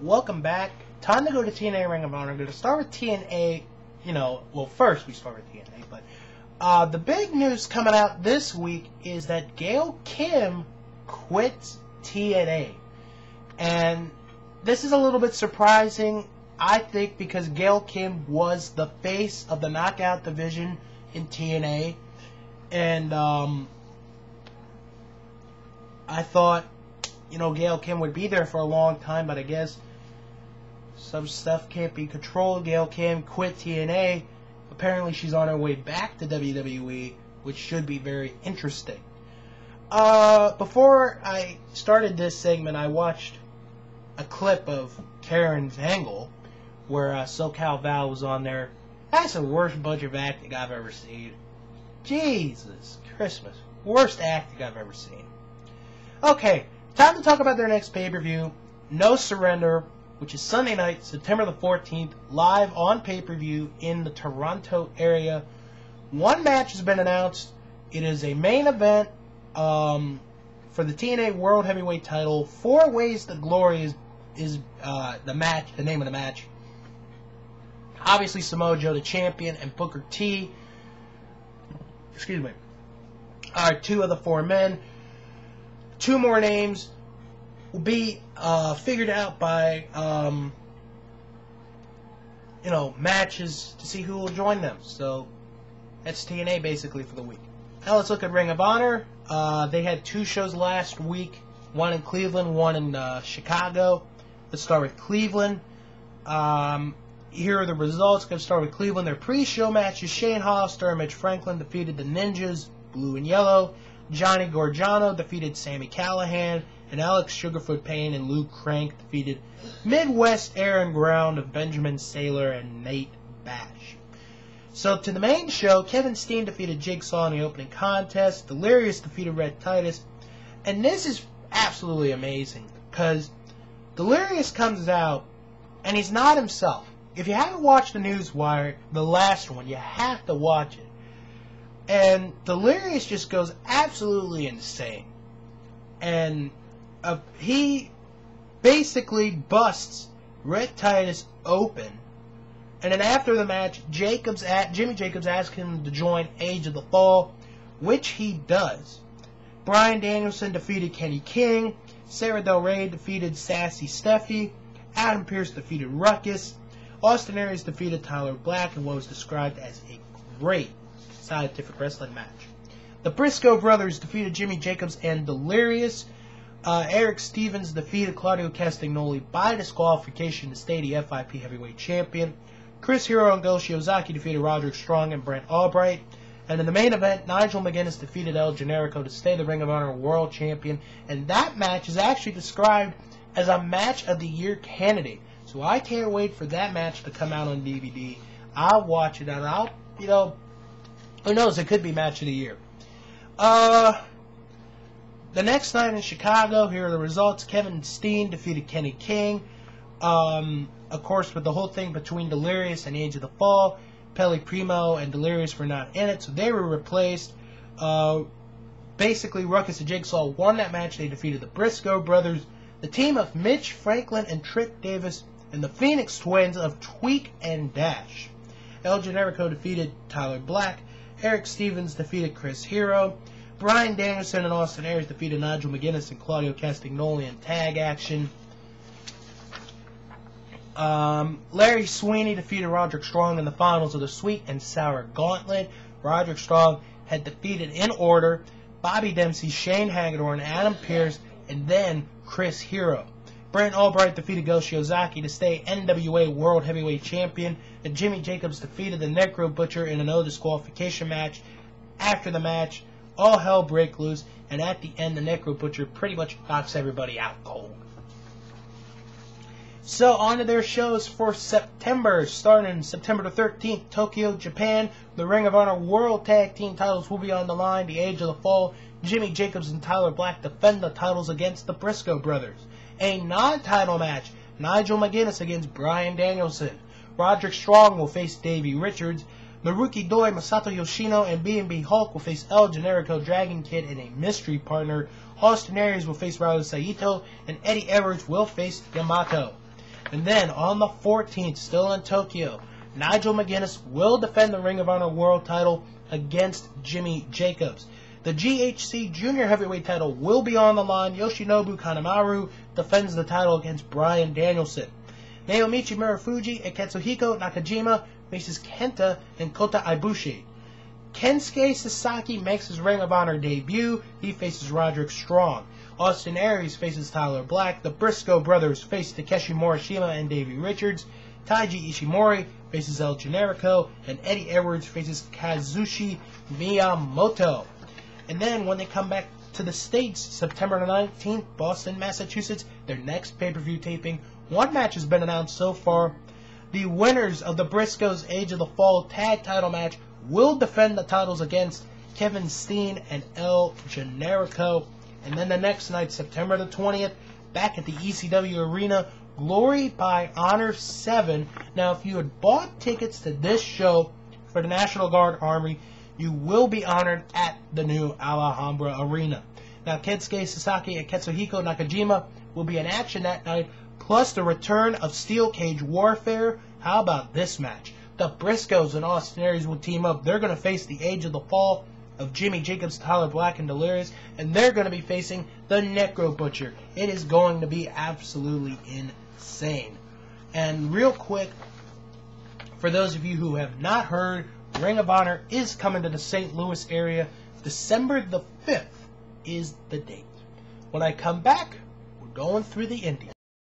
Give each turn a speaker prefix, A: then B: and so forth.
A: welcome back. Time to go to TNA Ring of Honor. I'm going to start with TNA, first we start with TNA, but the big news coming out this week is that Gail Kim quits TNA. And this is a little bit surprising, I think, because Gail Kim was the face of the Knockout division in TNA. And I thought, Gail Kim would be there for a long time, but I guess some stuff can't be controlled. Gail Kim quit TNA. Apparently she's on her way back to WWE, which should be very interesting. Before I started this segment, I watched a clip of Karen's Angle, where SoCal Val was on there. That's the worst bunch of acting I've ever seen. Jesus Christmas. Worst acting I've ever seen. Okay, time to talk about their next pay-per-view, No Surrender, which is Sunday night, September the 14th, live on pay-per-view in the Toronto area. One match has been announced. It is a main event for the TNA World Heavyweight title. 4 Ways to Glory is the name of the match. Obviously, Samoa Joe, the champion, and Booker T, are 2 of the 4 men. 2 more names will be figured out by, matches to see who will join them. So, that's TNA basically for the week. Now let's look at Ring of Honor. They had 2 shows last week. One in Cleveland, one in Chicago. Let's start with Cleveland. Here are the results. Going to start with Cleveland. Their pre-show matches: Shane Hollister and Mitch Franklin defeated the Ninjas, Blue and Yellow. Johnny Gargano defeated Sami Callihan, and Alex Sugarfoot Payne and Luke Crank defeated Midwest Air and Ground of Benjamin Saylor and Nate Bash. So to the main show, Kevin Steen defeated Jigsaw in the opening contest. Delirious defeated Red Titus. And this is absolutely amazing, because Delirious comes out, and he's not himself. If you haven't watched the Newswire, the last one, you have to watch it. And Delirious just goes absolutely insane. And he basically busts Red Titus open. And then after the match, Jimmy Jacobs asks him to join Age of the Fall, which he does. Bryan Danielson defeated Kenny King. Sarah Del Rey defeated Sassy Steffi. Adam Pearce defeated Ruckus. Austin Aries defeated Tyler Black in what was described as a great scientific wrestling match. The Briscoe brothers defeated Jimmy Jacobs and Delirious. Eric Stevens defeated Claudio Castagnoli by disqualification to stay the FIP heavyweight champion. Chris Hero and Go Shiozaki defeated Roderick Strong and Brent Albright. And in the main event, Nigel McGuinness defeated El Generico to stay the Ring of Honor World Champion. And that match is actually described as a Match of the Year candidate. So I can't wait for that match to come out on DVD. I'll watch it, and I'll, who knows, it could be Match of the Year. The next night in Chicago, here are the results. Kevin Steen defeated Kenny King. Of course, with the whole thing between Delirious and Age of the Fall, Pele Primo and Delirious were not in it, so they were replaced. Basically, Ruckus and Jigsaw won that match. They defeated the Briscoe brothers, the team of Mitch Franklin and Trick Davis, and the Phoenix Twins of Tweak and Dash. El Generico defeated Tyler Black. Eric Stevens defeated Chris Hero. Bryan Danielson and Austin Aries defeated Nigel McGuinness and Claudio Castagnoli in tag action. Larry Sweeney defeated Roderick Strong in the finals of the Sweet and Sour Gauntlet. Roderick Strong had defeated in order Bobby Dempsey, Shane Hagedorn, Adam Pearce, and then Chris Hero. Brent Albright defeated Go Shiozaki to stay NWA World Heavyweight Champion, and Jimmy Jacobs defeated the Necro Butcher in a no disqualification match. After the match, all hell break loose, and at the end, the Necro Butcher pretty much knocks everybody out cold. So, on to their shows for September. Starting September the 13th, Tokyo, Japan. The Ring of Honor World Tag Team titles will be on the line. The Age of the Fall, Jimmy Jacobs and Tyler Black defend the titles against the Briscoe brothers. A non-title match, Nigel McGuinness against Bryan Danielson. Roderick Strong will face Davey Richards. Naruki Doi, Masato Yoshino, and B&B Hulk will face El Generico, Dragon Kid, and a mystery partner. Austin Aries will face Raul Saito, and Eddie Edwards will face Yamato. And then on the 14th, still in Tokyo, Nigel McGuinness will defend the Ring of Honor World title against Jimmy Jacobs. The GHC Junior Heavyweight title will be on the line. Yoshinobu Kanemaru defends the title against Bryan Danielson. Naomichi Marufuji and Katsuhiko Nakajima faces Kenta and Kota Ibushi. Kensuke Sasaki makes his Ring of Honor debut. He faces Roderick Strong. Austin Aries faces Tyler Black. The Briscoe brothers face Takeshi Morishima and Davey Richards. Taiji Ishimori faces El Generico. And Eddie Edwards faces Kazushi Miyamoto. And then when they come back to the States, September 19th, Boston, Massachusetts, their next pay-per-view taping. One match has been announced so far. The winners of the Briscoes Age of the Fall tag title match will defend the titles against Kevin Steen and El Generico. And then the next night, September the 20th, back at the ECW Arena, Glory by Honor 7. Now, if you had bought tickets to this show for the National Guard Army, you will be honored at the new Alhambra Arena. Now, Kensuke Sasaki and Katsuhiko Nakajima will be in action that night, plus the return of Steel Cage Warfare. How about this match? The Briscoes and Austin Aries will team up. They're going to face the Age of the Fall of Jimmy Jacobs, Tyler Black, and Delirious, and they're going to be facing the Necro Butcher. It is going to be absolutely insane. And real quick, for those of you who have not heard, Ring of Honor is coming to the St. Louis area. December the 5th is the date. When I come back, we're going through the Indies.